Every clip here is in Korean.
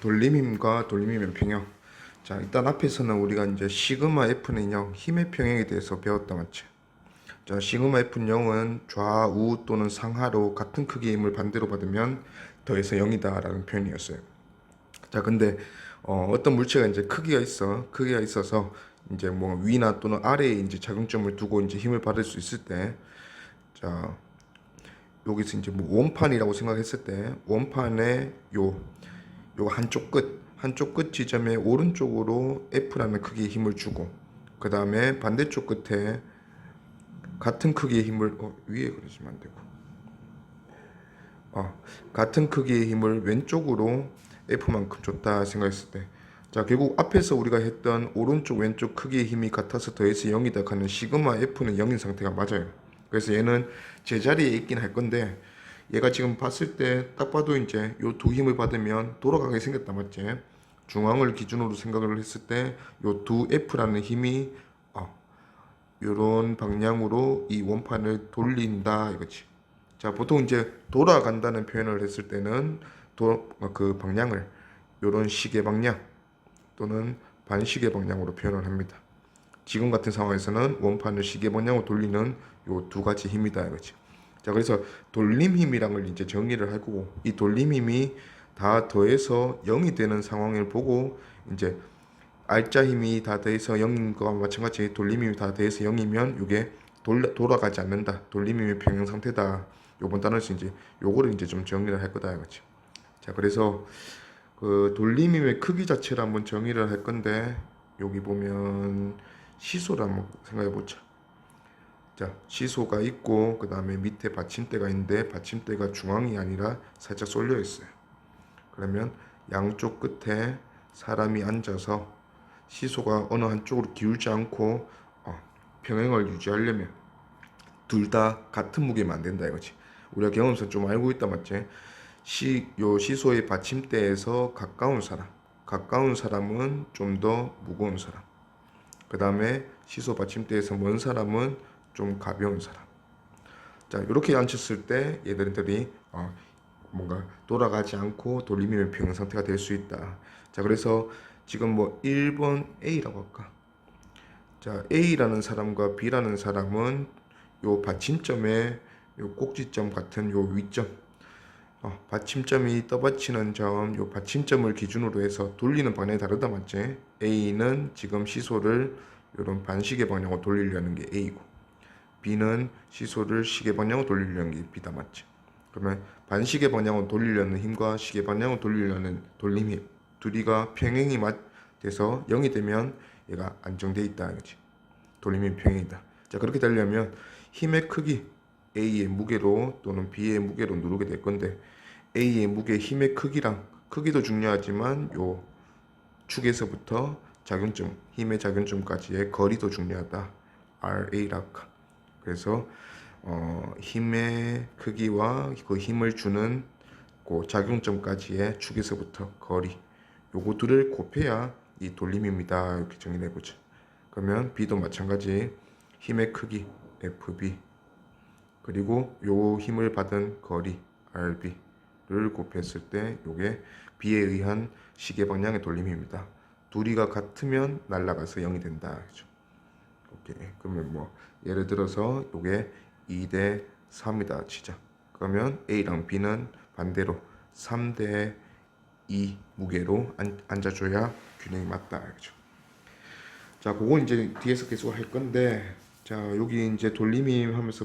돌림힘과 돌림힘의 평형. 자, 일단 앞에서는 우리가 이제 시그마 F는 0, 힘의 평형에 대해서 배웠다 맞지? 자, 시그마 F는 0은 좌우 또는 상하로 같은 크기의 힘을 반대로 받으면 더해서 0이다 라는 표현이었어요. 자, 근데 어떤 물체가 이제 크기가 있어서 이제 뭐 위나 또는 아래에 이제 작용점을 두고 이제 힘을 받을 수 있을 때, 자, 여기서 이제 뭐 원판이라고 생각했을 때 원판의 요 한쪽 끝 지점의 오른쪽으로 F라는 크기의 힘을 주고, 그 다음에 반대쪽 끝에 같은 크기의 힘을 위에 그러시면 안 되고, 같은 크기의 힘을 왼쪽으로 F만큼 줬다 생각했을 때, 자, 결국 앞에서 우리가 했던 오른쪽 왼쪽 크기의 힘이 같아서 더해서 0이다 하는 시그마 F는 0인 상태가 맞아요. 그래서 얘는 제자리에 있긴 할 건데, 얘가 지금 봤을 때 딱 봐도 이제 요 두 힘을 받으면 돌아가게 생겼다 맞지? 중앙을 기준으로 생각을 했을 때 요 두 F라는 힘이 요런 방향으로 이 원판을 돌린다 이거지. 자, 보통 이제 돌아간다는 표현을 했을 때는 그 방향을 요런 시계 방향 또는 반시계 방향으로 표현을 합니다. 지금 같은 상황에서는 원판을 시계 방향으로 돌리는 요 두 가지 힘이다 이거지. 자, 그래서 돌림 힘이랑을 이제 정의를 하고, 이 돌림 힘이 다 더해서 0이 되는 상황을 보고 이제 알짜 힘이 다 더해서 0인 거와 마찬가지 돌림 힘이 다 더해서 0이면 이게 돌아가지 않는다, 돌림 힘의 평형 상태다, 요번 단어에서 이제 요거를 이제 좀 정리를 할 거다 이거지. 자, 그래서 그 돌림 힘의 크기 자체를 한번 정의를 할 건데, 여기 보면 시소를 한번 생각해 보자. 자, 시소가 있고 그 다음에 밑에 받침대가 있는데 받침대가 중앙이 아니라 살짝 쏠려 있어요. 그러면 양쪽 끝에 사람이 앉아서 시소가 어느 한쪽으로 기울지 않고 평행을 유지하려면 둘 다 같은 무게면 안 된다 이거지. 우리가 경험상 좀 알고 있다 맞지? 요 시소의 받침대에서 가까운 사람은 좀 더 무거운 사람, 그 다음에 시소 받침대에서 먼 사람은 좀 가벼운 사람. 자, 이렇게 앉혔을 때 얘들이 뭔가 돌아가지 않고 돌림힘의 평형 상태가 될 수 있다. 자, 그래서 지금 뭐 1번 A라고 할까? 자, A라는 사람과 B라는 사람은 요 받침점의 요 꼭지점 같은 요 위점, 받침점이 떠받치는 점, 요 받침점을 기준으로 해서 돌리는 방향이 다르다 맞지? A는 지금 시소를 요런 반시계 방향으로 돌리려는 게 A고, B는 시소를 시계 방향으로 돌리려는 게 B다 맞지? 그러면 반시계 방향으로 돌리려는 힘과 시계 방향으로 돌리려는 돌림힘 둘이가 평행이 돼서 0이 되면 얘가 안정돼 있다 그렇지? 돌림힘 평행이다. 자, 그렇게 되려면 힘의 크기 A의 무게로 또는 B의 무게로 누르게 될 건데, A의 무게 힘의 크기도 중요하지만 요 축에서부터 작용점, 힘의 작용점까지의 거리도 중요하다. RA라고. 그래서 힘의 크기와 그 힘을 주는 그 작용점까지의 축에서부터 거리, 요거 둘을 곱해야 이 돌림입니다. 이렇게 정의해 보죠. 그러면 B도 마찬가지 힘의 크기 FB 그리고 요 힘을 받은 거리 RB를 곱했을 때 요게 B에 의한 시계 방향의 돌림입니다. 둘이가 같으면 날아가서 0이 된다. 그죠? 오케이. 그러면 뭐 예를 들어서 요게 2대 3이다 치자. 그러면 A랑 B는 반대로 3대 2 무게로 앉아줘야 균형이 맞다. 그죠? 자, 그건 이제 뒤에서 계속 할 건데, 자, 여기 이제 돌림힘 하면서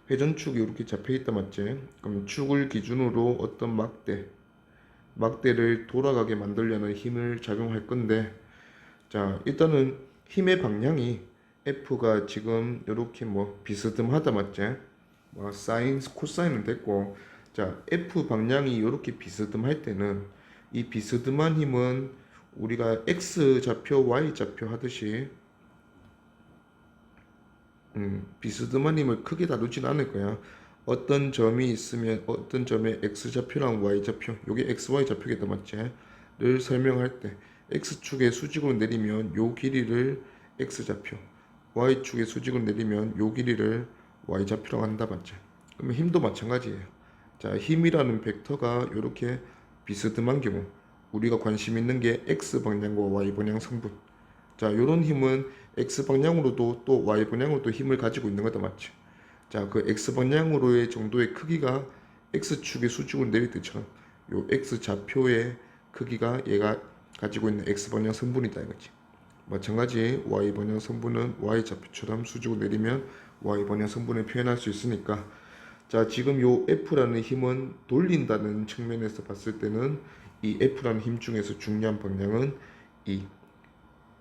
회전축이 이렇게 잡혀 있다 맞지? 그럼 축을 기준으로 어떤 막대를 돌아가게 만들려는 힘을 작용할 건데, 자, 일단은 힘의 방향이 F가 지금 이렇게 뭐 비스듬하다 맞지? 뭐 사인, 코사인은 됐고, 자, F 방향이 이렇게 비스듬할 때는 이 비스듬한 힘은 우리가 X 좌표, Y 좌표 하듯이 비스듬한 힘을 크게 다루진 않을 거야. 어떤 점이 있으면 어떤 점에 X좌표랑 Y좌표, 요게 XY 좌표겠다 맞지? 를 설명할 때 X축의 수직으로 내리면 요 길이를 X좌표, Y축의 수직으로 내리면 요 길이를 Y좌표라고 한다 맞지? 그러면 힘도 마찬가지예요. 자, 힘이라는 벡터가 요렇게 비스듬한 경우, 우리가 관심 있는 게 X 방향과 Y 방향 성분. 자, 요런 힘은 X 방향으로도 또 Y 방향으로도 힘을 가지고 있는 거다 맞죠? 자, 그 X 방향으로의 정도의 크기가 X축의 수직으로 내릴 때처럼 요 X 좌표의 크기가 얘가 가지고 있는 X 방향 성분이다 이거지. 마찬가지 Y 방향 성분은 Y 좌표처럼 수직으로 내리면 Y 방향 성분을 표현할 수 있으니까, 자, 지금 요 F라는 힘은 돌린다는 측면에서 봤을 때는 이 F라는 힘 중에서 중요한 방향은 이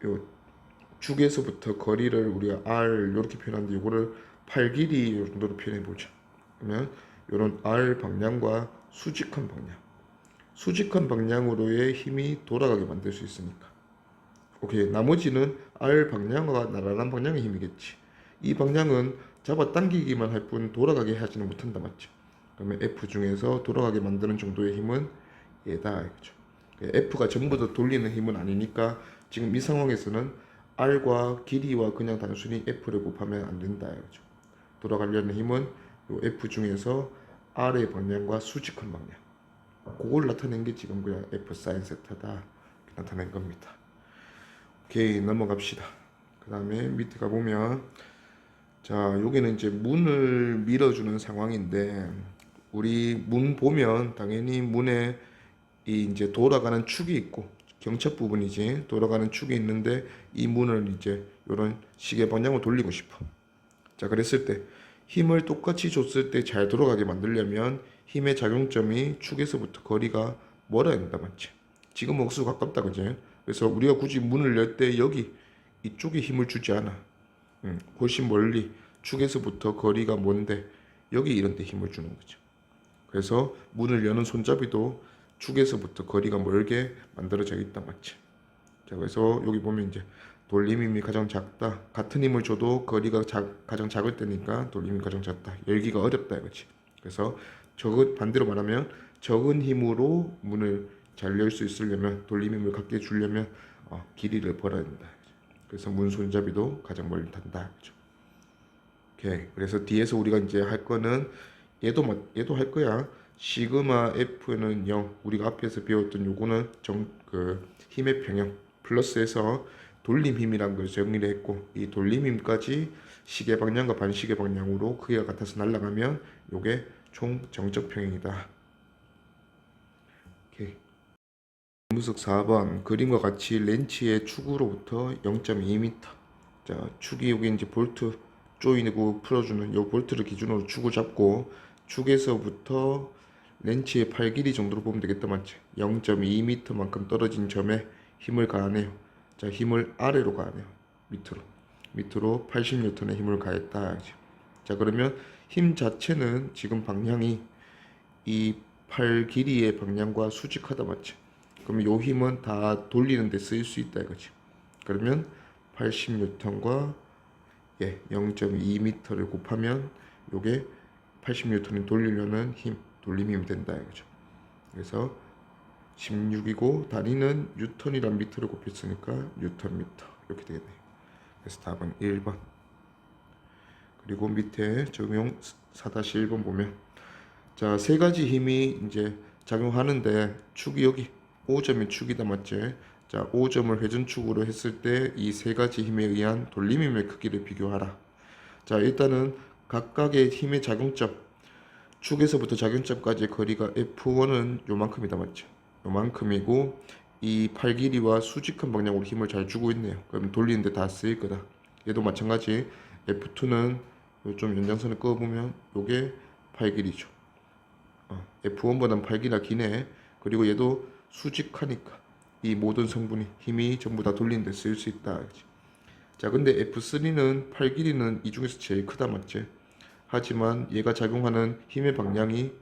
요 축에서부터 거리를 우리가 R 이렇게 표현하는데, 이거를 팔 길이 요 정도로 표현해 보자. 그러면 요런 R 방향과 수직한 방향으로의 힘이 돌아가게 만들 수 있으니까. 오케이. 나머지는 R 방향과 나란한 방향의 힘이겠지. 이 방향은 잡아당기기만 할 뿐 돌아가게 하지는 못한다 맞죠? 그러면 F 중에서 돌아가게 만드는 정도의 힘은 얘다 이거죠. F가 전부 다 돌리는 힘은 아니니까 지금 이 상황에서는 R과 길이와 그냥 단순히 F를 곱하면 안 된다 이거죠. 돌아가려는 힘은 요 F 중에서 R의 방향과 수직한 방향, 그걸 나타낸 게 지금 그냥 F 사인 세타다 나타낸 겁니다. 오케이, 넘어갑시다. 그 다음에 밑에 가보면, 자, 여기는 이제 문을 밀어주는 상황인데, 우리 문 보면 당연히 문에 이 이제 돌아가는 축이 있고, 경첩 부분이지, 돌아가는 축이 있는데 이 문을 이제 이런 시계 방향으로 돌리고 싶어. 자, 그랬을 때 힘을 똑같이 줬을 때 잘 돌아가게 만들려면 힘의 작용점이 축에서부터 거리가 멀어야 된다 맞지? 지금 억수 가깝다 그지? 그래서 우리가 굳이 문을 열 때 여기 이쪽에 힘을 주지 않아. 훨씬 멀리 축에서부터 거리가 먼데 여기 이런 데 힘을 주는 거죠. 그래서 문을 여는 손잡이도 축에서부터 거리가 멀게 만들어져 있다 맞지? 자, 그래서 여기 보면 이제 돌림힘이 가장 작다. 같은 힘을 줘도 거리가 가장 작을 때니까 돌림이 가장 작다. 열기가 어렵다 이거지. 그래서 반대로 말하면 적은 힘으로 문을 잘 열 수 있으려면, 돌림힘을 갖게 주려면 길이를 벌어야 된다. 그래서 문 손잡이도 가장 멀리 단다. 그렇죠? 오케이. 그래서 뒤에서 우리가 이제 할 거는 얘도 할 거야. 시그마 F는 0. 우리가 앞에서 배웠던 요거는 힘의 평형 플러스해서 돌림 힘이란 걸 정리를 했고, 이 돌림 힘까지 시계 방향과 반시계 방향으로 크기가 같아서 날아가면 요게 총 정적 평형이다. 오케이. 문석 4번 그림과 같이 렌치의 축으로부터 0.2m. 자, 축이 여기 이제 볼트 조이고 풀어주는 요 볼트를 기준으로 축을 잡고, 축에서부터 렌치의 팔 길이 정도로 보면 되겠다 맞지? 0.2m만큼 떨어진 점에 힘을 가하네요. 자, 힘을 아래로 가하네요. 밑으로 80N의 힘을 가했다. 자, 그러면 힘 자체는 지금 방향이 이 팔 길이의 방향과 수직하다 맞지? 그러면 요 힘은 다 돌리는 데 쓰일 수 있다 이거지. 그러면 80N과 0.2m를 곱하면 요게 80N을 돌리려는 힘, 돌림힘이 된다 이거죠. 그래서 16이고 단위는 뉴턴이란 미터를 곱했으니까 뉴턴 미터 이렇게 되겠네요. 그래서 답은 1번. 그리고 밑에 적용 4-1번 보면, 자, 세 가지 힘이 이제 작용하는데 축이 여기 5점이 축이다 맞지? 자, 5점을 회전축으로 했을 때 이 세 가지 힘에 의한 돌림힘의 크기를 비교하라. 자, 일단은 각각의 힘의 작용점, 축에서부터 작용점까지의 거리가 F1은 요만큼이다 맞죠? 요만큼이고 이 팔 길이와 수직한 방향으로 힘을 잘 주고 있네요. 그럼 돌리는데 다 쓰일 거다. 얘도 마찬가지. F2는 좀 연장선을 그어보면 요게 팔 길이죠. F1보다는 팔 길이가 기네. 그리고 얘도 수직하니까 이 모든 성분이 힘이 전부 다 돌리는데 쓰일 수 있다. 자, 근데 F3는 팔 길이는 이 중에서 제일 크다 맞지? 하지만 얘가 작용하는 힘의 방향이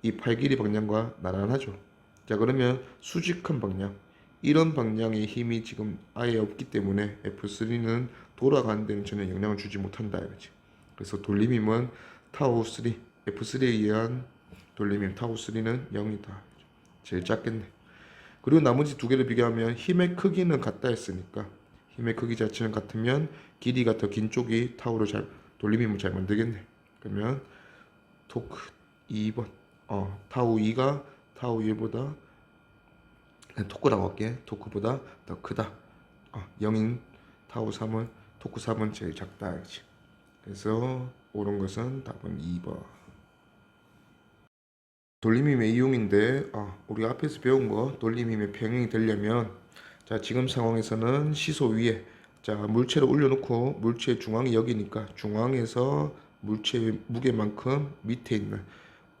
이 팔 길이 방향과 나란하죠. 자, 그러면 수직한 방향, 이런 방향의 힘이 지금 아예 없기 때문에 F3는 돌아가는 데는 전혀 영향을 주지 못한다 이거지. 그래서 돌림힘은 타우 3, F3에 의한 돌림힘 타우 3는 0이다. 제일 작겠네. 그리고 나머지 두 개를 비교하면 힘의 크기는 같다 했으니까 힘의 크기 자체는 같으면 길이가 더 긴 쪽이 타우를 돌림힘을 잘 만들겠네. 그러면 토크 2번. 타우 2가 타우 1보다 토크라고 할게. 토크보다 더 크다. 0인 타워 3은 토크 3은 제일 작다. 알지? 그래서 옳은 것은 답은 2번. 돌림힘의 이용인데 우리가 앞에서 배운 거 돌림힘의 평행이 되려면 자 지금 상황에서는 시소 위에 자 물체를 올려놓고 물체 중앙이 여기니까 중앙에서 물체의 무게만큼 밑에 있는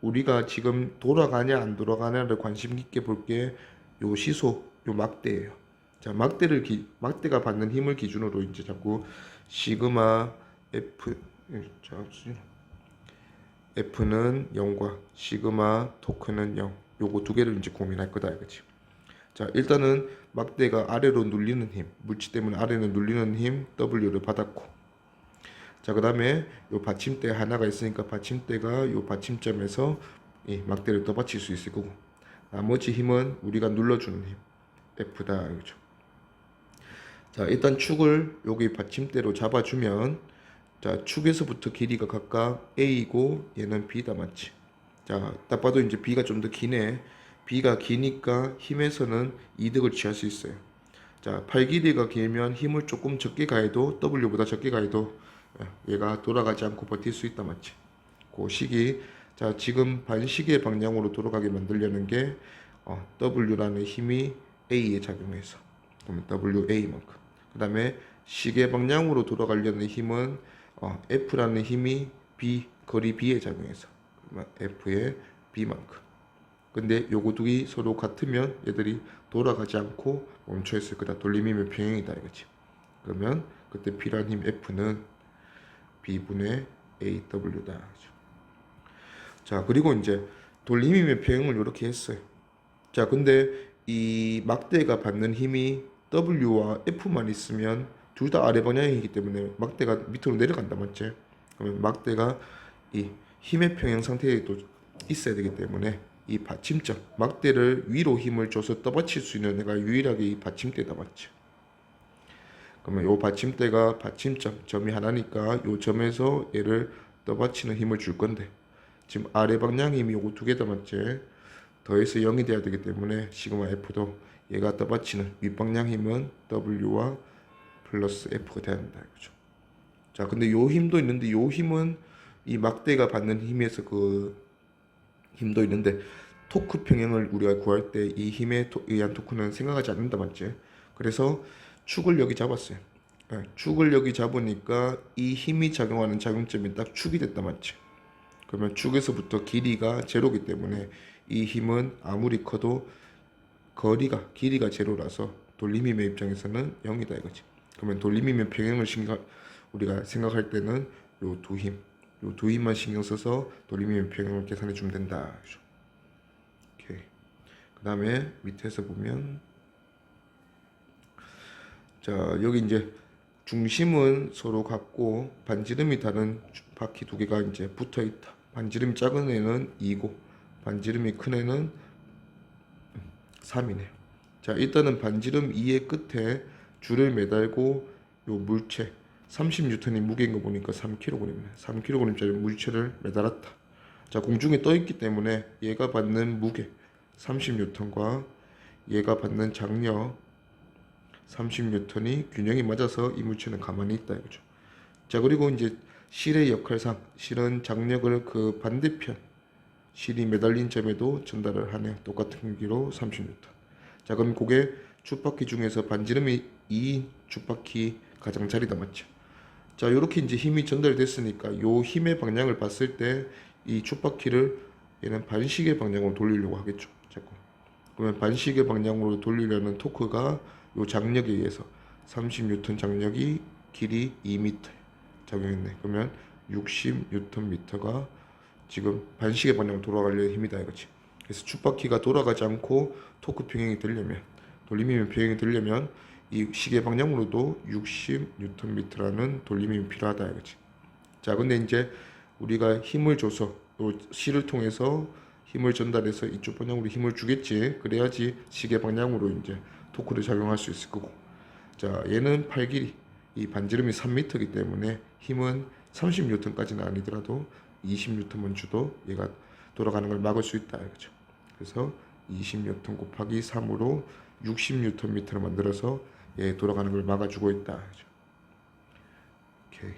우리가 지금 돌아가냐 안 돌아가냐를 관심 깊게 볼 게 요 시소 요 막대예요. 자 막대가 받는 힘을 기준으로 이제 자꾸 시그마 F 자 F는 0과 시그마 토크는 0 요거 두 개를 이제 고민할 거다 이거지. 자 일단은 막대가 아래로 눌리는 힘 물체 때문에 아래로 눌리는 힘 W를 받았고 자 그 다음에 요 받침대 하나가 있으니까 받침대가 요 받침점에서 이 막대를 떠받칠 수 있을 거고 나머지 힘은 우리가 눌러주는 힘 F다 이거죠. 자 일단 축을 여기 받침대로 잡아주면 자 축에서부터 길이가 각각 A이고 얘는 B다 맞지. 자 딱 봐도 이제 B가 좀 더 기네. B가 기니까 힘에서는 이득을 취할 수 있어요. 자 팔 길이가 길면 힘을 조금 적게 가해도 W보다 적게 가해도 얘가 돌아가지 않고 버틸 수 있다 맞지. 그 시기 자 지금 반시계 방향으로 돌아가게 만들려는 게 W라는 힘이 A에 작용해서 그러면 WA만큼 그 다음에 시계 방향으로 돌아가려는 힘은 F라는 힘이 B 거리 B에 작용해서 그러면 F의 B만큼 근데 요거 둘이 서로 같으면 얘들이 돌아가지 않고 멈춰 있을 거다. 돌림힘의 평행이다 이거지. 그러면 그때 P라는 힘 F는 B분의 AW다. 자 그리고 이제 돌림힘의 평행을 이렇게 했어요. 자 근데 이 막대가 받는 힘이 W와 F만 있으면 둘 다 아래 방향이기 때문에 막대가 밑으로 내려간다 맞지? 그러면 막대가 이 힘의 평행 상태에 또 있어야 되기 때문에 이 받침점 막대를 위로 힘을 줘서 떠받칠 수 있는 애가 유일하게 이 받침대다 맞지? 그러면 요 받침대가 받침점 점이 하나니까 요 점에서 얘를 떠받치는 힘을 줄 건데 지금 아래 방향 힘이 요거 두 개다 맞지? 더해서 0이 돼야 되기 때문에 시그마 F도 얘가 떠받치는 윗방향 힘은 W와 플러스 F가 돼야 된다 이거죠. 자 근데 요 힘도 있는데 요 힘은 이 막대가 받는 힘에서 그 힘도 있는데 토크 평행을 우리가 구할 때 이 힘에 의한 토크는 생각하지 않는다 맞지? 그래서 축을 여기 잡았어요. 축을 여기 잡으니까 이 힘이 작용하는 작용점이 딱 축이 됐다 맞지? 그러면 축에서부터 길이가 제로기 때문에 이 힘은 아무리 커도 길이가 제로라서 돌림힘의 입장에서는 0이다 이거지. 그러면 돌림힘의 평행을 우리가 생각할 때는 요 두 힘만 신경 써서 돌림힘의 평행을 계산해 주면 된다. 오케이. 그 다음에 밑에서 보면 자 여기 이제 중심은 서로 같고 반지름이 다른 바퀴 두 개가 이제 붙어 있다. 반지름이 작은 애는 2고 반지름이 큰 애는 3이네요. 자 일단은 반지름 2의 끝에 줄을 매달고 요 물체 30N이 무게인 거 보니까 3kg이네. 3kg짜리 물체를 매달았다. 자 공중에 떠 있기 때문에 얘가 받는 무게 30N과 얘가 받는 장력 30N이 균형이 맞아서 이 물체는 가만히 있다 이거죠. 자 그리고 이제 실의 역할상 실은 장력을 그 반대편 실이 매달린 점에도 전달을 하네요. 똑같은 크기로 30N. 자 그럼 그게 축바퀴 중에서 반지름이 2인 축바퀴 가장자리다 맞죠. 자 이렇게 이제 힘이 전달됐으니까 요 힘의 방향을 봤을 때 이 축바퀴를 얘는 반시계 방향으로 돌리려고 하겠죠. 자꾸 그러면 반시계 방향으로 돌리려는 토크가 요 장력에 의해서 30N 장력이 길이 2m 작용했네. 그러면 60Nm가 지금 반시계 방향으로 돌아가려는 힘이다 이거지. 그래서 축바퀴가 돌아가지 않고 토크 평행이 되려면 돌림힘의 평행이 되려면 이 시계 방향으로도 60Nm라는 돌림힘이 필요하다 이거지. 자 근데 이제 우리가 힘을 줘서 요 실을 통해서 힘을 전달해서 이쪽 방향으로 힘을 주겠지. 그래야지 시계 방향으로 이제 토크를 작용할 수 있을 거고. 자 얘는 팔 길이 이 반지름이 3m이기 때문에 힘은 30N까지는 아니더라도 20N만 줘도 얘가 돌아가는 걸 막을 수 있다 이거죠. 그래서 20N 곱하기 3으로 60Nm를 만들어서 얘 돌아가는 걸 막아주고 있다. 오케이.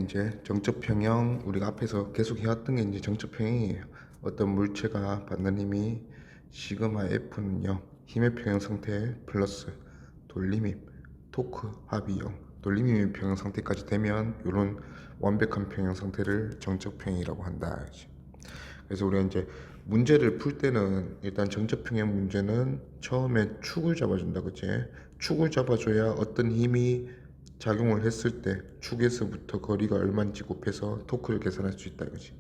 이제 정적평형, 우리가 앞에서 계속 해왔던 게 이제 정적평형이에요. 어떤 물체가 받는 힘이 시그마 F는 0, 힘의 평형 상태 플러스 돌림힘, 토크 합이 0, 돌림힘의 평형 상태까지 되면 이런 완벽한 평형 상태를 정적평형이라고 한다. 그래서 우리가 이제 문제를 풀 때는 일단 정적평형 문제는 처음에 축을 잡아준다, 그치? 축을 잡아줘야 어떤 힘이 작용을 했을 때 축에서부터 거리가 얼마인지 곱해서 토크를 계산할 수 있다, 그치?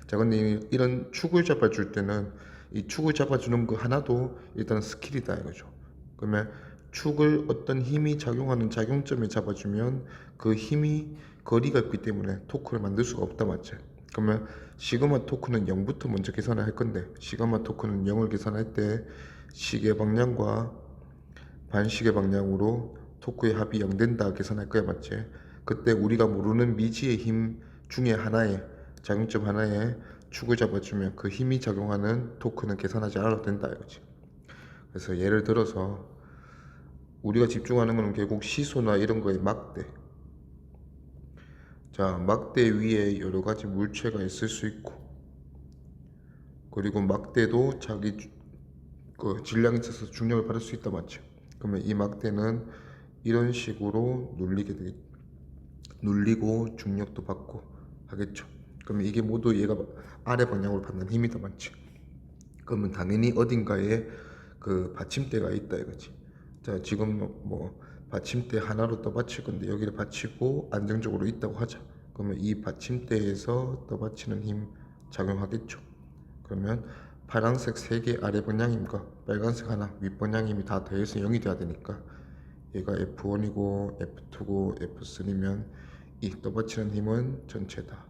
자, 근데 이런 축을 잡아줄 때는 이 축을 잡아주는 거 하나도 일단 스킬이다, 이거죠. 그러면 축을 어떤 힘이 작용하는 작용점에 잡아주면 그 힘이 거리가 있기 때문에 토크를 만들 수가 없다, 맞지? 그러면 시그마 토크는 0부터 먼저 계산을 할 건데, 시그마 토크는 0을 계산할 때 시계 방향과 반시계 방향으로 토크의 합이 0 된다 계산할 거야, 맞지? 그때 우리가 모르는 미지의 힘 중에 하나에, 작용점 하나에 축을 잡아주면 그 힘이 작용하는 토크는 계산하지 않아도 된다, 이거지. 그래서 예를 들어서 우리가 집중하는 거는 결국 시소나 이런 거에 막대. 자, 막대 위에 여러 가지 물체가 있을 수 있고, 그리고 막대도 자기 그 질량이 있어서 중력을 받을 수 있다, 맞죠? 그러면 이 막대는 이런 식으로 눌리고 중력도 받고 하겠죠. 그러면 이게 모두 얘가 아래 방향으로 받는 힘이다, 맞지? 그러면 당연히 어딘가에 그 받침대가 있다, 이거지. 자, 지금 뭐 받침대 하나로 떠받칠 건데 여기를 받치고 안정적으로 있다고 하자. 그러면 이 받침대에서 떠받치는 힘 작용하겠죠. 그러면 파란색 3개 아래 방향임과 빨간색 하나 윗 방향임이 다 더해서 0이 돼야 되니까 얘가 F1이고 F2고 F3면 이 떠받치는 힘은 전체다.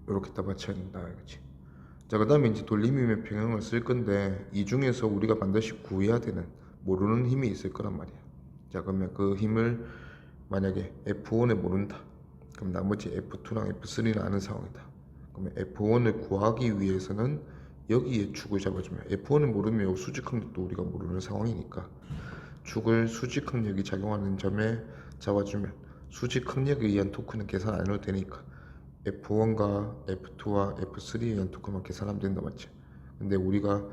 이렇게 떠받쳐야 된다, 그렇지? 자, 그 다음에 이제 돌림힘의 평형을 쓸 건데 이 중에서 우리가 반드시 구해야 되는 모르는 힘이 있을 거란 말이야. 자, 그러면 그 힘을 만약에 F1을 모른다, 그럼 나머지 F2랑 F3는 아는 상황이다. 그러면 F1을 구하기 위해서는 여기에 축을 잡아주면, F1을 모르면 수직항력도 우리가 모르는 상황이니까 축을 수직항력이 작용하는 점에 잡아주면 수직항력에 의한 토크는 계산 안 해도 되니까 F1과 F2와 F3에 의한 토크만 계산하면 된다, 맞지? 근데 우리가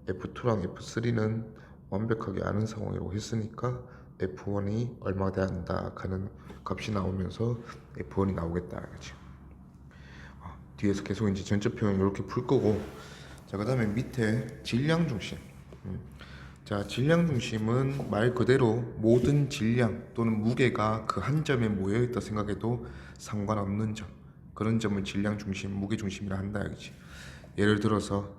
F2랑 F3는 완벽하게 아는 상황이라고 했으니까 F1이 얼마 돼야 한다 하는 값이 나오면서 F1이 나오겠다, 그치? 뒤에서 계속 이제 전체 표현 이렇게 풀 거고, 자, 그 다음에 밑에 질량 중심. 자, 질량 중심은 말 그대로 모든 질량 또는 무게가 그 한 점에 모여 있다 생각해도 상관없는 점, 그런 점을 질량 중심, 무게 중심이라 한다, 알지? 예를 들어서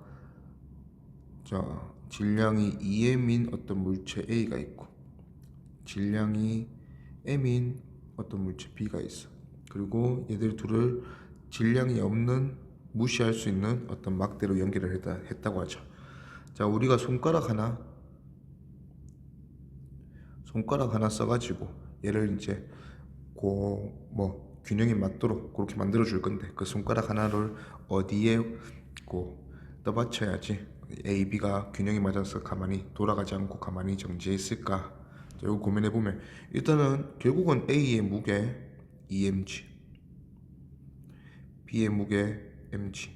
자, 질량이 2m인 어떤 물체 A가 있고 질량이 m인 어떤 물체 B가 있어. 그리고 얘들 둘을 질량이 없는 무시할 수 있는 어떤 막대로 연결을 했다고 하죠. 자, 우리가 손가락 하나 써가지고 얘를 이제 뭐 균형이 맞도록 그렇게 만들어 줄 건데 그 손가락 하나를 어디에 떠받쳐야지 A, B가 균형이 맞아서 가만히 돌아가지 않고 가만히 정지해 있을까? 자, 이거 고민해 보면 일단은 결국은 A의 무게 EMG, B의 무게 mg.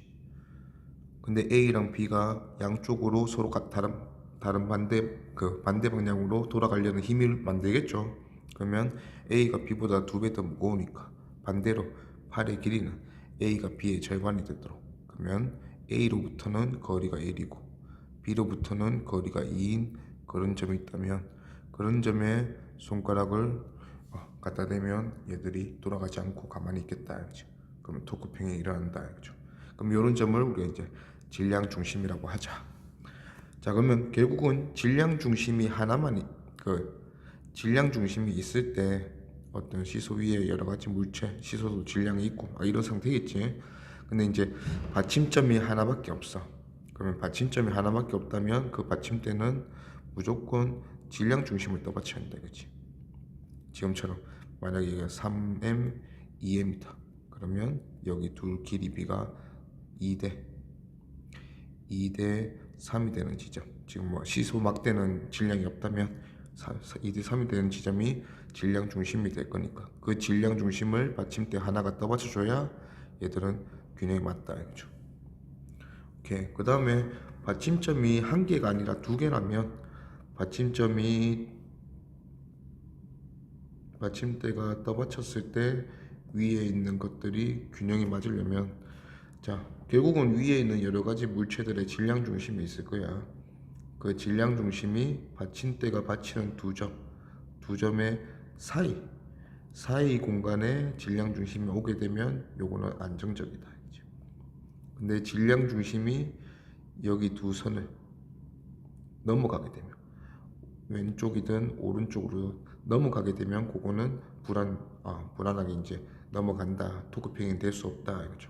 근데 A랑 B가 양쪽으로 서로 다른 반대 방향으로 돌아가려는 힘을 만들겠죠. 그러면 A가 B보다 2배 더 무거우니까 반대로 팔의 길이는 A가 B의 절반이 되도록, 그러면 A로부터는 거리가 1이고 B로부터는 거리가 2인 그런 점이 있다면 그런 점에 손가락을 갖다 대면 얘들이 돌아가지 않고 가만히 있겠다, 알죠? 그러면 토크평이 일어난다, 알죠? 그럼 이런 점을 우리가 이제 질량 중심이라고 하자. 자, 그러면 결국은 질량 중심이 질량 중심이 있을 때 어떤 시소 위에 여러 가지 물체, 시소도 질량이 있고 이런 상태겠지. 근데 이제 받침점이 하나밖에 없어. 그러면 받침점이 하나밖에 없다면 그 받침대는 무조건 질량 중심을 떠받쳐야 한다, 그치? 지금처럼 만약에 이게 3m, 2m이다. 그러면 여기 둘 길이 B가 2대 2대 3이 되는 지점, 지금 뭐 시소 막대는 질량이 없다면 2대 3이 되는 지점이 질량 중심이 될 거니까 그 질량 중심을 받침대 하나가 떠받쳐줘야 얘들은 균형이 맞다 이거죠. 오케이. 그 다음에 받침점이 한 개가 아니라 두 개라면 받침대가 떠받쳤을 때 위에 있는 것들이 균형이 맞으려면, 자, 결국은 위에 있는 여러 가지 물체들의 질량 중심이 있을 거야. 그 질량 중심이 받침대가 받치는 두 점의 사이 공간에 질량 중심이 오게 되면 요거는 안정적이다. 근데 질량 중심이 여기 두 선을 넘어가게 되면, 왼쪽이든 오른쪽으로 넘어가게 되면 그거는 불안하게 이제 넘어간다, 토크핑이 될 수 없다 이거죠.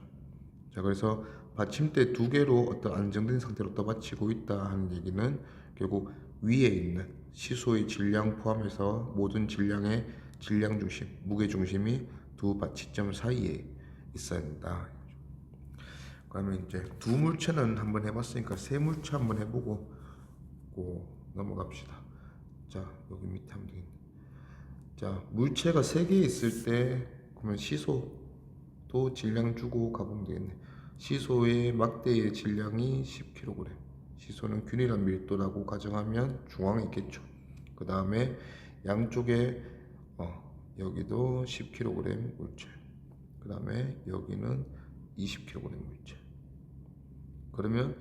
자, 그래서 받침대 두 개로 어떤 안정된 상태로 떠받치고 있다 하는 얘기는 결국 위에 있는 시소의 질량 포함해서 모든 질량의 질량 중심, 무게 중심이 두 받침점 사이에 있어야 된다. 그러면 이제 두 물체는 한번 해봤으니까 세 물체 한번 해보고 넘어갑시다. 자, 여기 밑에 하면 되겠네. 자, 물체가 세 개 있을 때 그러면 시소도 질량 주고 가보면 되겠네. 시소의 막대의 질량이 10kg. 시소는 균일한 밀도라고 가정하면 중앙에 있겠죠. 그 다음에 양쪽에 여기도 10kg 물체. 그 다음에 여기는 20kg 물체. 그러면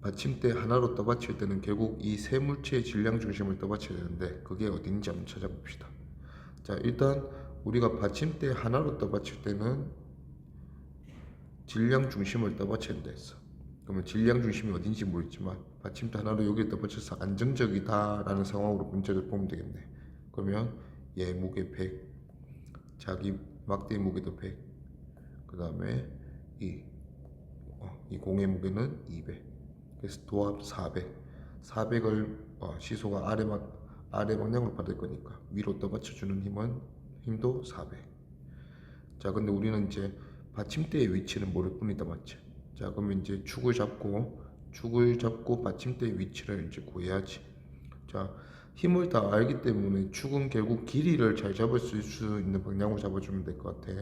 받침대 하나로 떠받칠 때는 결국 이 세 물체의 질량 중심을 떠받쳐야 되는데 그게 어딘지 한번 찾아봅시다. 자, 일단 우리가 받침대 하나로 떠받칠 때는 질량 중심을 떠받쳐야 된다 했어. 그러면 질량 중심이 어딘지 모르겠지만 받침대 하나로 여기에 떠받쳐서 안정적이다 라는 상황으로 문제를 보면 되겠네. 그러면 얘 무게 100, 자기 막대의 무게도 100, 그 다음에 이 공의 무게는 200. 그래서 도합 400. 400을 시소가 아래 방향으로 받을 거니까 위로 떠받쳐주는 힘도 400. 자, 근데 우리는 이제 받침대의 위치를 모를 뿐이다, 맞지? 자, 그러면 이제 축을 잡고 받침대의 위치를 이제 구해야지. 자, 힘을 다 알기 때문에 축은 결국 길이를 잘 잡을 수 있는 방향으로 잡아주면 될 것 같아.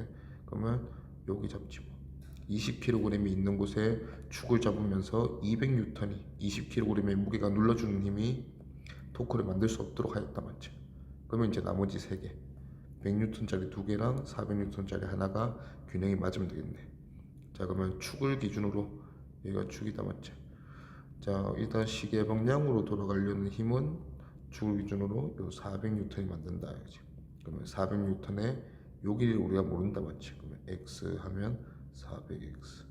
그러면 여기 잡지 뭐. 20kg이 있는 곳에 축을 잡으면서 200N이 20kg의 무게가 눌러주는 힘이 토크를 만들 수 없도록 하였다, 맞지? 그러면 이제 나머지 3개 100N짜리 2개랑 400N짜리 하나가 균형이 맞으면 되겠네. 자, 그러면 축을 기준으로 얘가 축이다, 맞지? 자, 일단 시계 방향으로 돌아가려는 힘은 축을 기준으로 요 400N이 만든다, 그지? 그러면 400N에 여기를 우리가 모른다, 맞지? 그러면 X 하면 400X.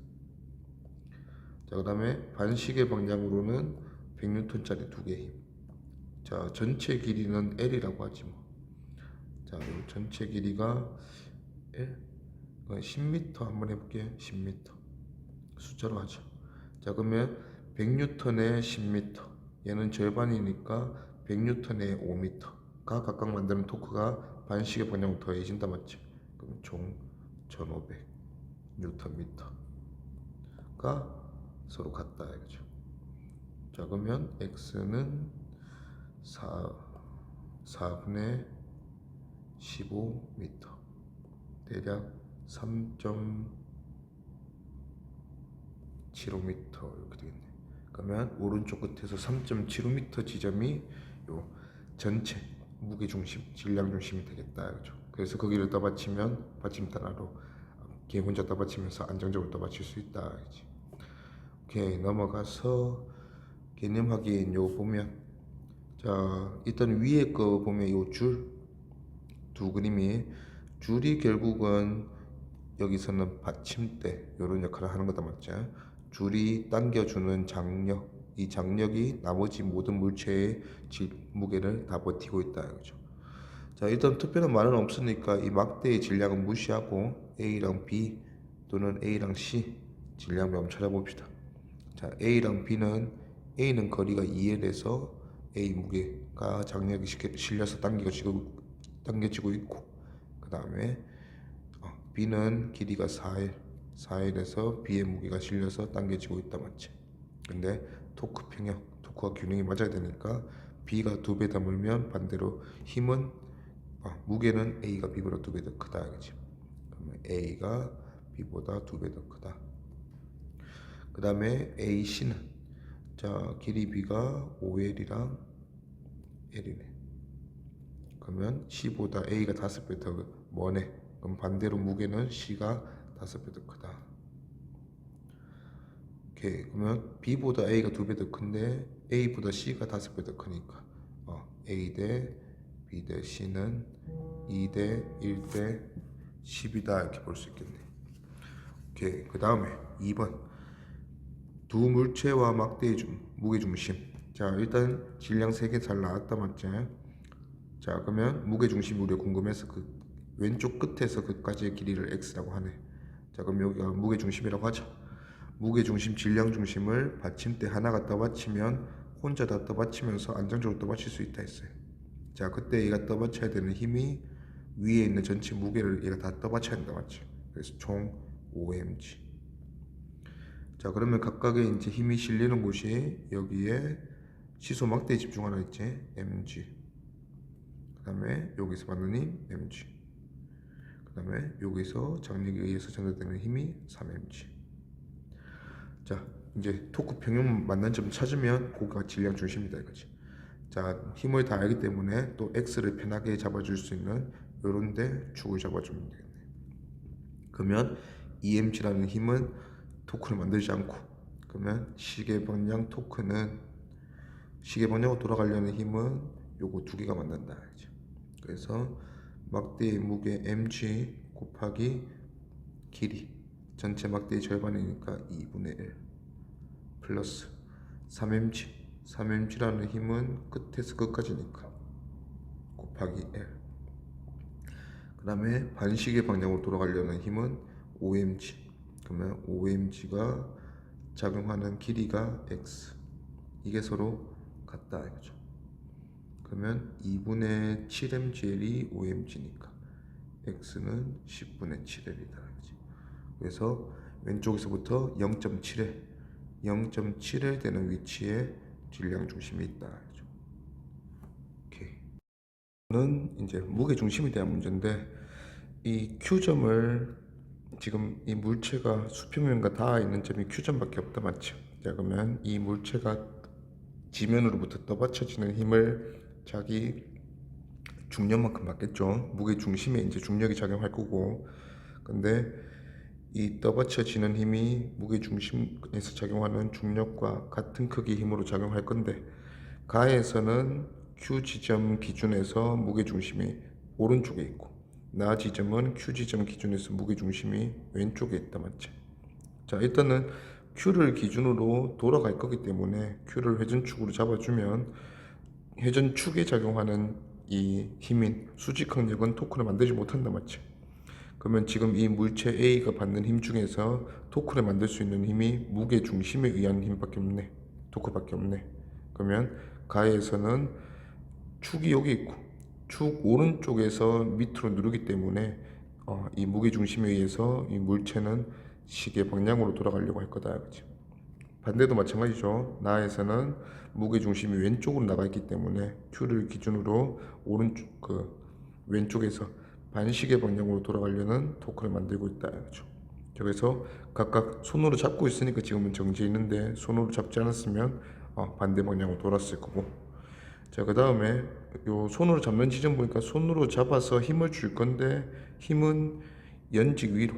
자, 그 다음에 반시계 방향으로는 100N짜리 2개 힘. 자, 전체 길이는 L이라고 하지 뭐. 자, 요 전체 길이가 L, 10m 한번 해볼게. 10m 숫자로 하죠. 자, 그러면 100N에 10m, 얘는 절반이니까 100N에 5m가 각각 만드는 토크가 반시계 방향으로 더해진다, 맞지? 그럼 총 1500Nm가 서로 같다 이거죠. 자, 그러면 x는 4분의 15m, 대략 3.75m 이렇게 되겠네. 그러면 오른쪽 끝에서 3.75m 지점이 요 전체 무게 중심, 질량 중심이 되겠다 이거죠. 그래서 거기를 떠받치면 받침대 하나로 걔 혼자 떠받치면서 안정적으로 떠받칠 수 있다 이지. 오케이, 넘어가서 개념 확인. 요 보면, 자, 일단 위에 거 보면 요 두 그림이 줄이 결국은 여기서는 받침대 요런 역할을 하는 거다, 맞죠? 줄이 당겨주는 장력, 이 장력이 나머지 모든 물체의 무게를 다 버티고 있다 이거죠. 자, 일단 특별한 말은 없으니까 이 막대의 질량은 무시하고 A랑 B 또는 A랑 C 질량을 한번 찾아봅시다. 자, A랑 A는 거리가 2L에서 A 무게가 장력이 실려서 당겨지고 있고, 그 다음에 B는 길이가 4L에서 B의 무게가 실려서 당겨지고 있다, 맞지? 근데 토크 평형, 토크와 균형이 맞아야 되니까 B가 2배 더 물면 반대로 힘은 무게는 A가 B보다 2배 더 크다 이거지. 그러면 A가 B보다 2배 더 크다. 그 다음에 AC는 자 길이 B가 5L이랑 L이네. 그러면 C보다 A가 5배 더 머네. 그럼 반대로 무게는 C가 5배 더 크다. 오케이. 그러면 B보다 A가 2배 더 큰데 A보다 C가 5배 더 크니까 A 대 B 대 C는 2 대 1 대 10이다 이렇게 볼 수 있겠네. 오케이. 그 다음에 2번 두 물체와 막대의 무게중심. 자 일단 질량 3개 잘 나왔다 맞지? 자 그러면 무게중심이 우리가 궁금해서 그 왼쪽 끝에서 끝까지의 길이를 x라고 하네. 자 그럼 여기가 무게중심이라고 하자. 무게중심 질량중심을 받침대 하나 갖다 받치면 혼자 다 떠받치면서 안정적으로 떠받칠 수 있다 했어요. 자 그때 얘가 떠받쳐야 되는 힘이 위에 있는 전체 무게를 얘가 다 떠받쳐야 된다 맞지? 그래서 총 5mg. 자 그러면 각각의 이제 힘이 실리는 곳이 여기에 시소 막대에 집중하라 했지? mg. 그 다음에 여기서 받는 힘 mg. 그 다음에 여기서 장력에 의해서 전달되는 힘이 3mg. 자 이제 토크 평형 맞는 점 찾으면 고가 질량 중심이다 이거지. 자 힘을 다 알기 때문에 또 x를 편하게 잡아줄 수 있는 요런데 축을 잡아주면 되겠네. 그러면 EMG라는 힘은 토크를 만들지 않고, 그러면 시계 방향 토크는 시계 방향으로 돌아가려는 힘은 요거 두 개가 만든다. 그래서 막대의 무게 mg 곱하기 길이 전체 막대의 절반이니까 2분의 1 플러스 3mg라는 힘은 끝에서 끝까지니까 곱하기 L. 그 다음에 반시계 방향으로 돌아가려는 힘은 5mg. 그러면 5mg가 작용하는 길이가 x. 이게 서로 같다 이거죠. 그러면 2분의 7mgl이 5mg니까 x는 10분의 7l이다. 그래서 왼쪽에서부터 0.7L 되는 위치에 질량 중심이 있다. 오케이. 는 이제 무게 중심에 대한 문제인데 이 Q점을 지금 이 물체가 수평면과 닿아 있는 점이 Q점밖에 없다 맞죠? 자 그러면 이 물체가 지면으로부터 떠받쳐지는 힘을 자기 중력만큼 받겠죠. 무게 중심에 이제 중력이 작용할 거고, 근데 이 떠받쳐지는 힘이 무게 중심에서 작용하는 중력과 같은 크기 힘으로 작용할 건데, 가에서는 Q 지점 기준에서 무게 중심이 오른쪽에 있고, 나 지점은 Q 지점 기준에서 무게 중심이 왼쪽에 있다 맞지? 자 일단은 Q를 기준으로 돌아갈 거기 때문에 Q를 회전축으로 잡아주면 회전축에 작용하는 이 힘인 수직항력은 토크를 만들지 못한다 맞지? 그러면 지금 이 물체 A가 받는 힘 중에서 토크를 만들 수 있는 힘이 무게 중심에 의한 힘밖에 없네. 토크밖에 없네. 그러면 가에서는 축이 여기 있고 축 오른쪽에서 밑으로 누르기 때문에 이 무게 중심에 의해서 이 물체는 시계 방향으로 돌아가려고 할 거다. 그치? 반대도 마찬가지죠. 나에서는 무게 중심이 왼쪽으로 나가 있기 때문에 Q를 기준으로 오른쪽 왼쪽에서 반시계 방향으로 돌아가려는 토크를 만들고 있다. 그렇죠? 그래서 각각 손으로 잡고 있으니까 지금은 정지해 있는데 손으로 잡지 않았으면 반대 방향으로 돌았을 거고. 자, 그 다음에 요 손으로 잡는 지점 보니까 손으로 잡아서 힘을 줄 건데 힘은 연직 위로,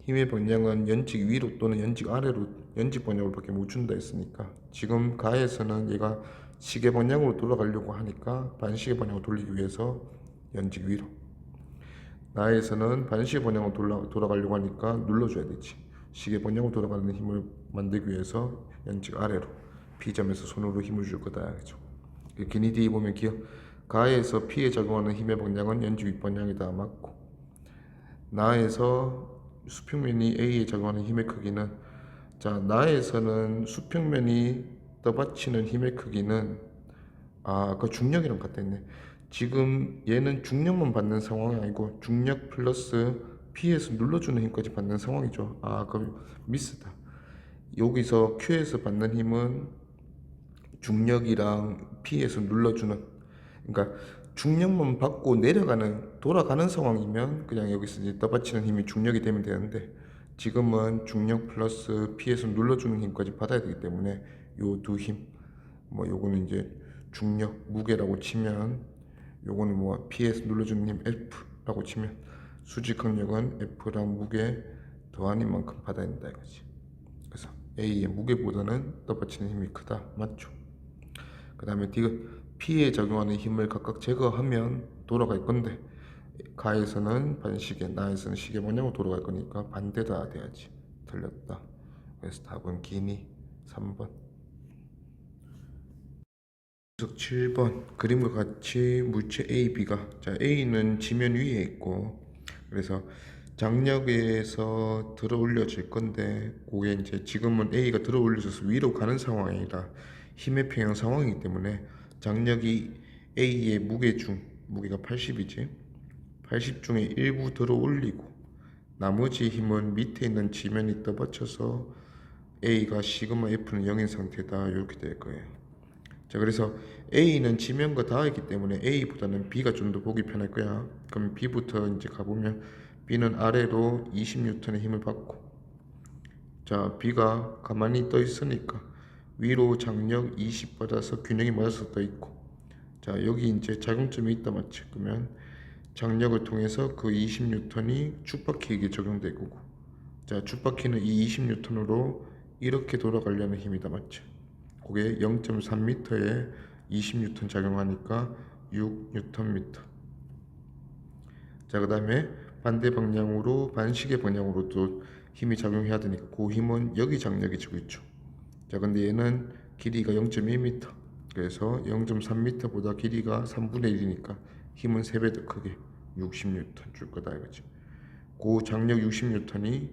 힘의 방향은 연직 위로 또는 연직 아래로, 연직 방향으로밖에 못 준다 했으니까 지금 가에서는 얘가 시계 방향으로 돌아가려고 하니까 반시계 방향으로 돌리기 위해서 연직 위로, 나에서는 반시계 방향으로 돌아가려고 하니까 눌러줘야 되지. 시계 방향으로 돌아가는 힘을 만들기 위해서 연직 아래로 P점에서 손으로 힘을 줄 거다. 그죠? 기니 뒤에 보면 가에서 P에 작용하는 힘의 방향은 연직 윗방향이다 맞고, 나에서 수평면이 A에 작용하는 힘의 크기는, 자 나에서는 수평면이 떠받치는 힘의 크기는 아까 중력이랑 같다 했네. 지금 얘는 중력만 받는 상황이 아니고 중력 플러스 P에서 눌러주는 힘까지 받는 상황이죠. 그럼 미스다. 여기서 Q에서 받는 힘은 중력이랑 P에서 눌러주는, 그러니까 중력만 받고 내려가는 돌아가는 상황이면 그냥 여기서 이제 떠받치는 힘이 중력이 되면 되는데, 지금은 중력 플러스 P에서 눌러주는 힘까지 받아야 되기 때문에 요 두 힘, 뭐 요거는 이제 중력 무게라고 치면, 요거는 뭐 P에서 눌러주는 힘 F라고 치면, 수직항력은 F랑 무게 더한 힘만큼 받아야 된다 이거지. 그래서 A의 무게보다는 떠받치는 힘이 크다, 맞죠? 그 다음에 P에 적용하는 힘을 각각 제거하면 돌아갈 건데, 가에서는 반시계, 나에서는 시계 방향으로 돌아갈 거니까 반대다 돼야지. 틀렸다. 그래서 답은 기니 3번. 7번 그림과 같이 물체 A, B가, 자 A는 지면 위에 있고, 그래서 장력에서 들어 올려질 건데, 그게 이제 지금은 A가 들어 올려져서 위로 가는 상황이 아니라 힘의 평형 상황이기 때문에, 장력이 A의 무게가 80이지 80 중에 일부 들어 올리고 나머지 힘은 밑에 있는 지면이 떠받쳐서 A가 시그마 F는 0인 상태다, 이렇게 될 거예요. 자, 그래서 A는 지면과 닿았기 때문에 A보다는 B가 좀 더 보기 편할 거야. 그럼 B부터 이제 가보면, B는 아래로 20N의 힘을 받고, 자 B가 가만히 떠 있으니까 위로 장력 20 받아서 균형이 맞아서 떠 있고, 자 여기 이제 작용점이 있다, 맞지? 그러면 장력을 통해서 그 20N이 축바퀴에게 적용될 거고, 자 축바퀴는 이 20N으로 이렇게 돌아가려는 힘이다, 맞지? 그게 0.3m에 20N 작용하니까 6Nm. 자 그 다음에 반대 방향으로, 반시계 방향으로 또 힘이 작용해야 되니까 그 힘은 여기 장력이 지고 있죠. 자 근데 얘는 길이가 0.1m, 그래서 0.3m보다 길이가 3분의 1이니까 힘은 3배 더 크게 60N 줄 거다 이거지. 그 장력 60N이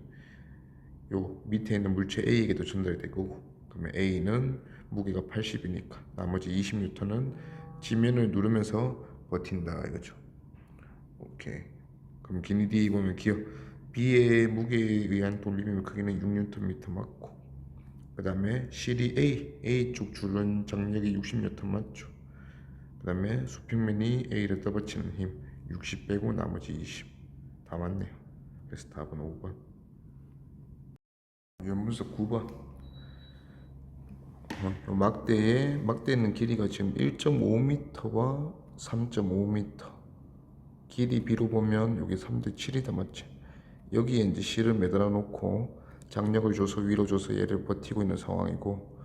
요 밑에 있는 물체 A에게도 전달이 될 거고, 그러면 A는 무게가 80이니까 나머지 20N은 지면을 누르면서 버틴다 이거죠. 오케이. 그럼 기니 D 보면 기어 B의 무게에 의한 돌림의 크기는 6Nm 맞고, 그 다음에 실이 A 쪽 줄은 장력이 60N 맞죠? 그 다음에 수평면이 A를 떠받치는 힘 60 빼고 나머지 20 다 맞네요. 그래서 답은 5번. 연문서 9번. 막대는 길이가 지금 1.5m와 3.5m. 길이 B로 보면 여기 3대 7이다, 맞지? 여기에 이제 실을 매달아 놓고 장력을 줘서 위로 줘서 얘를 버티고 있는 상황이고,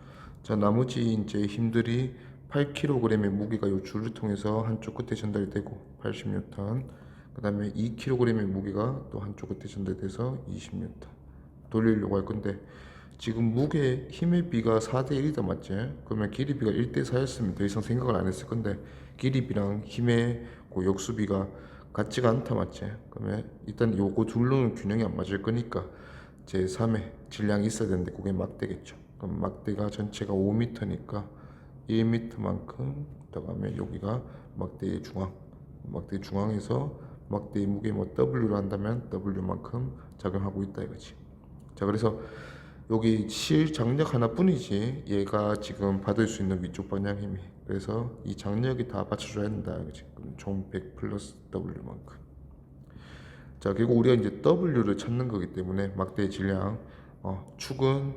자 나머지 이제 힘들이 8kg의 무게가 이 줄을 통해서 한쪽 끝에 전달이 되고 80N, 그 다음에 2kg의 무게가 또 한쪽 끝에 전달돼서 20N 돌리려고 할 건데, 지금 무게 힘의 비가 4대 1이다, 맞지? 그러면 길이 비가 1대 4였으면 더 이상 생각을 안 했을 건데, 길이 비랑 힘의 그 역수비가 같지가 않다, 맞지? 그러면 일단 요거 둘로는 균형이 안 맞을 거니까 제3의 질량이 있어야 되는데 그게 막대겠죠. 그럼 막대가 전체가 5m니까 1m만큼 들어가면 여기가 막대의 중앙, 막대 중앙에서 막대의 무게 뭐 W로 한다면 W만큼 작용하고 있다 이거지. 자 그래서 여기 실 장력 하나뿐이지 얘가 지금 받을 수 있는 위쪽 방향 힘이, 그래서 이 장력이 다 받쳐줘야 된다 이거지. 그럼 총 100 플러스 W만큼. 자 그리고 우리가 이제 W를 찾는 거기 때문에 막대의 질량, 축은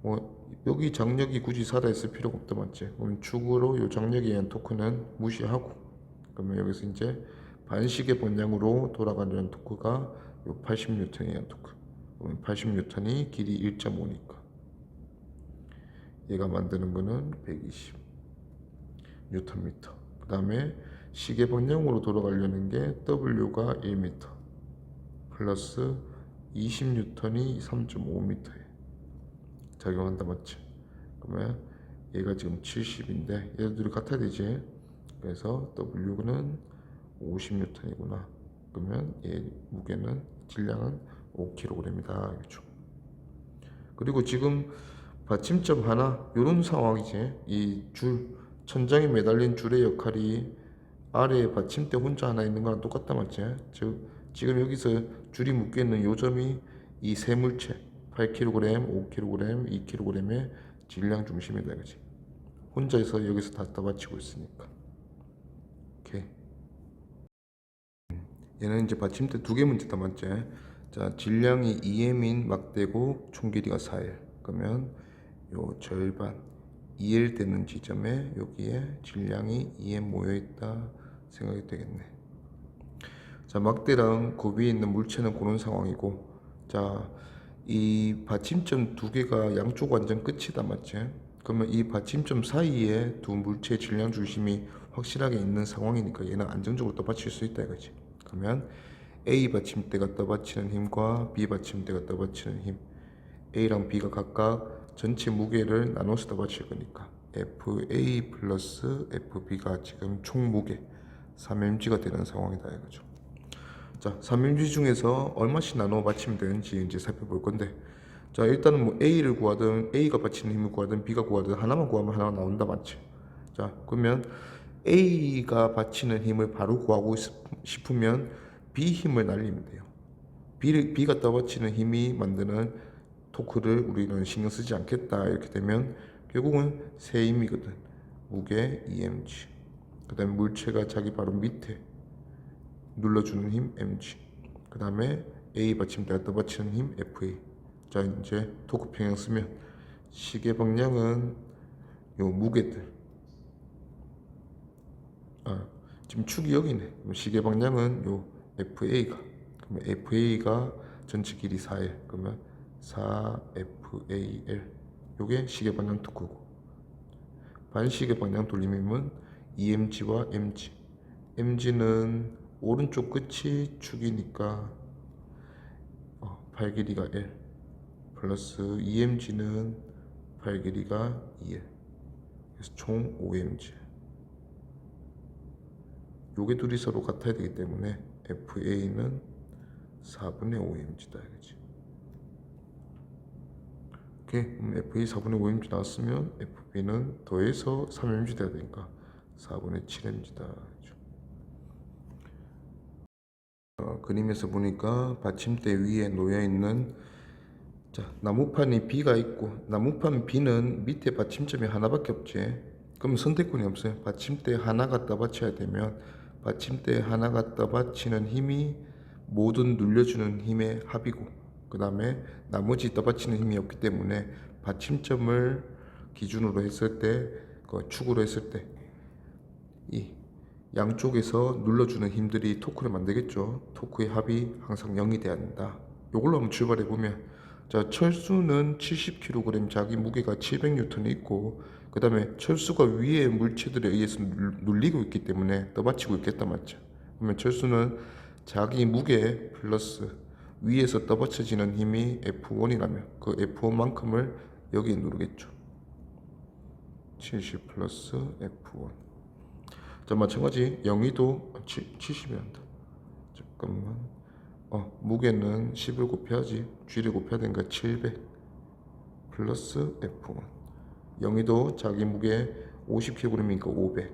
뭐 여기 장력이 굳이 살아있을 필요가 없다, 맞지? 그럼 축으로 요 장력에 의한 토크는 무시하고, 그러면 여기서 이제 반시계 방향으로 돌아가는 토크가 요 80N에 의한 토크. 80N이 길이 1.5니까 얘가 만드는 거는 120 Nm. 그 다음에 시계 방향으로 돌아가려는 게 W가 1m 플러스 20N이 3.5m에 작용한다, 맞지? 그러면 얘가 지금 70인데 얘들이 같아야 되지. 그래서 W는 50N이구나. 그러면 얘 무게는, 질량은 5kg이다. 그렇죠. 그리고 지금 받침점 하나, 요런 상황이지. 이 줄, 천장에 매달린 줄의 역할이 아래에 받침대 혼자 하나 있는 거랑 똑같다, 맞지? 즉 지금 여기서 줄이 묶여 있는 요 점이 이 세 물체 8kg, 5kg, 2kg의 질량 중심이다 이거지. 혼자서 여기서 다 떠받치고 있으니까. 오케이. 얘는 이제 받침대 두 개 문제다 맞지? 자, 질량이 2m인 막대고 총 길이가 4L. 그러면 요 절반 2L 되는 지점에 여기에 질량이 2m 모여 있다 생각이 되겠네. 자, 막대랑 그 위에 있는 물체는 그런 상황이고, 자, 이 받침점 두 개가 양쪽 완전 끝이다 맞지? 그러면 이 받침점 사이에 두 물체의 질량 중심이 확실하게 있는 상황이니까 얘는 안정적으로 떠받칠 수 있다 이거지. 그러면 A 받침대가 떠받치는 힘과 B 받침대가 떠받치는 힘, A랑 B가 각각 전체 무게를 나눠서 떠받칠 거니까 FA 플러스 FB가 지금 총 무게 3mg가 되는 상황이다 이거죠. 자, 3mg 중에서 얼마씩 나눠 받치면 되는지 이제 살펴볼 건데, 자, 일단은 뭐 A를 구하든 A가 받치는 힘을 구하든 B가 구하든 하나만 구하면 하나가 나온다 맞지? 자, 그러면 A가 받치는 힘을 바로 구하고 싶으면 B 힘을 날리면 돼요. B가 떠받치는 힘이 만드는 토크를 우리는 신경 쓰지 않겠다 이렇게 되면 결국은 세 힘이거든. 무게 EMG, 그 다음에 물체가 자기 바로 밑에 눌러주는 힘 mg, 그 다음에 A 받침대가 떠받치는 힘 FA. 자, 이제 토크 평형 쓰면 시계 방향은 요 무게들, 지금 축이 여기네. 그럼 시계 방향은 요 FA가, 그러면 FA가 전체 길이 4L, 그러면 4FAL. 요게 시계 방향 토크고, 반시계 방향 돌림 힘은 EMG와 MG. MG는 오른쪽 끝이 축이니까 8 길이가 L 플러스 EMG는 8 길이가 2L, 그래서 총 5mg. 요게 둘이 서로 같아야 되기 때문에 FA는 4분의 5mg다 이거지. 오케이. FA 4분의 5mg 나왔으면 FB는 더해서 3mg 돼야 되니까 4분의 7mg다. 그림에서 보니까 받침대 위에 놓여 있는, 자, 나무판이 B가 있고 나무판 B는 밑에 받침점이 하나밖에 없지. 그럼 선택권이 없어요. 받침대 하나가 떠받쳐야 되면 받침대 하나가 떠받치는 힘이 모든 눌려주는 힘의 합이고, 그 다음에 나머지 떠받치는 힘이 없기 때문에 받침점을 기준으로 했을 때, 그 축으로 했을 때 이 양쪽에서 눌러주는 힘들이 토크를 만들겠죠. 토크의 합이 항상 0이 돼야 된다. 이걸로 한번 출발해 보면, 자, 철수는 70kg, 자기 무게가 700N이 있고, 그 다음에 철수가 위에 물체들에 의해서 눌리고 있기 때문에 떠받치고 있겠다 맞죠? 그러면 철수는 자기 무게 플러스 위에서 떠받쳐지는 힘이 F1이라면 그 F1만큼을 여기에 누르겠죠. 70 플러스 F1. 자, 마찬가지 0이도 70이 한다. 잠깐만, 무게는 10을 곱해야지 G를 곱해야 되니까 700 플러스 F1. 0이도 자기 무게 50kg이니까 500.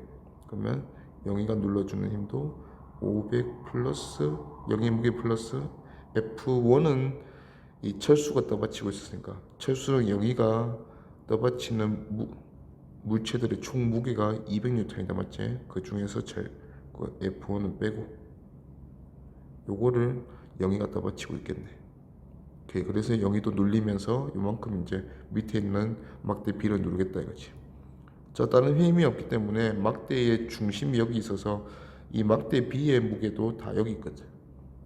그러면 0이가 눌러주는 힘도 500 플러스 0의 무게 플러스 F1은 이 철수가 떠받치고 있으니까, 철수는 0이가 떠받치는 물체들의 총 무게가 200N이다 맞지? 그 중에서 그 F1은 빼고 요거를 0이가 떠받치고 있겠네. 오케이. 그래서 0이도 눌리면서 요만큼 이제 밑에 있는 막대 B를 누르겠다 이거지. 자, 다른 힘이 없기 때문에 막대의 중심이 여기 있어서 이 막대 B의 무게도 다 여기 있거든.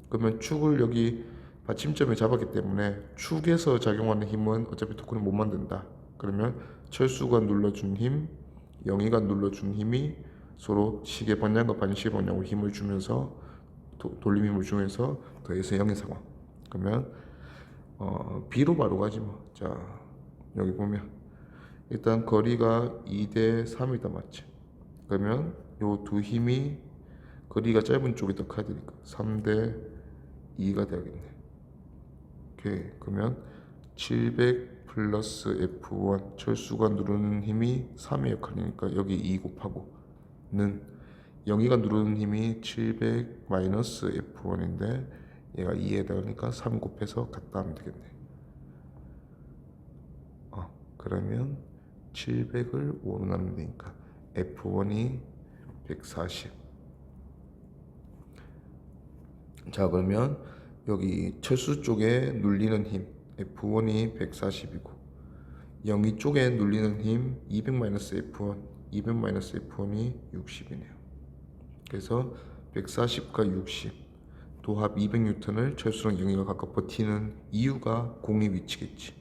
그러면 축을 여기 받침점에 잡았기 때문에 축에서 작용하는 힘은 어차피 토크는 못 만든다. 그러면 철수가 눌러준 힘, 영희가 눌러준 힘이 서로 시계 방향과 반시계 방향으로 힘을 주면서 돌림 힘을 주면서 더해서 0의 상황. 그러면 B로 바로 가지 뭐. 자, 여기 보면 일단 거리가 2대 3이다 맞지? 그러면 요 두 힘이 거리가 짧은 쪽에 더 커야 되니까 3대 2가 되겠네. 오케이. 그러면 700 플러스 F1, 철수가 누르는 힘이 3의 역할이니까 여기 2 곱하고 는 0이가 누르는 힘이 700 마이너스 F1인데 얘가 2에다 그러니까 3 곱해서 같다 하면 되겠네. 그러면 700을 5로 나누면 되니까 F1이 140. 자, 그러면 여기 철수 쪽에 눌리는 힘 F1이 140이고 0이 쪽에 눌리는 힘 200-F1, 200-F1이 60이네요. 그래서 140과 60 도합 200N을 철수랑 영희가 각각 버티는 이유가 공의 위치겠지.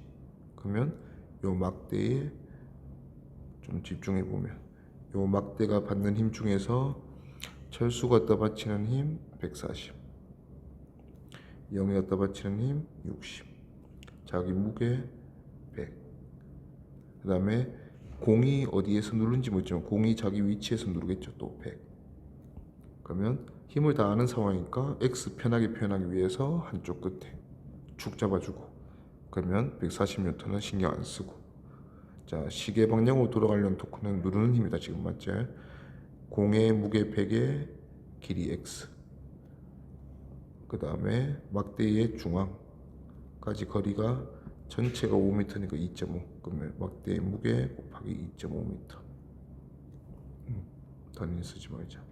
그러면 요 막대에 좀 집중해 보면 요 막대가 받는 힘 중에서 철수가 떠받치는 힘 140, 영희가 떠받치는 힘 60, 자기 무게 100. 그 다음에 공이 어디에서 누른지 모르지만 공이 자기 위치에서 누르겠죠. 또 100. 그러면 힘을 다 아는 상황이니까 X 편하게 표현하기 위해서 한쪽 끝에 축 잡아주고, 그러면 140N은 신경 안 쓰고. 자, 시계 방향으로 돌아가려는 토크는 누르는 힘이다 지금 맞지? 공의 무게 100에 길이 X, 그 다음에 막대의 중앙까지 거리가 전체가 5m니까 2.5. 그러면 막대의 무게 곱하기 2.5m. 단위 쓰지 말자.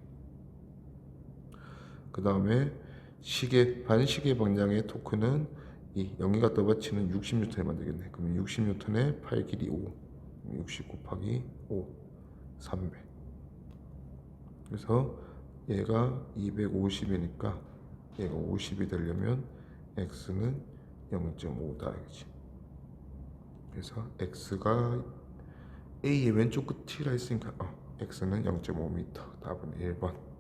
그 다음에 시계 반시계 방향의 토크는 이 영희가 떠받치는 60N을 만들겠네. 그러면 60N에 팔 길이 5, 60 곱하기 5, 300. 그래서 얘가 250이니까 얘가 50이 되려면 x는 0.5다 이거지. 그래서 x가 a의 왼쪽 끝이라 했으니까 x는 0.5m. 답은 1번.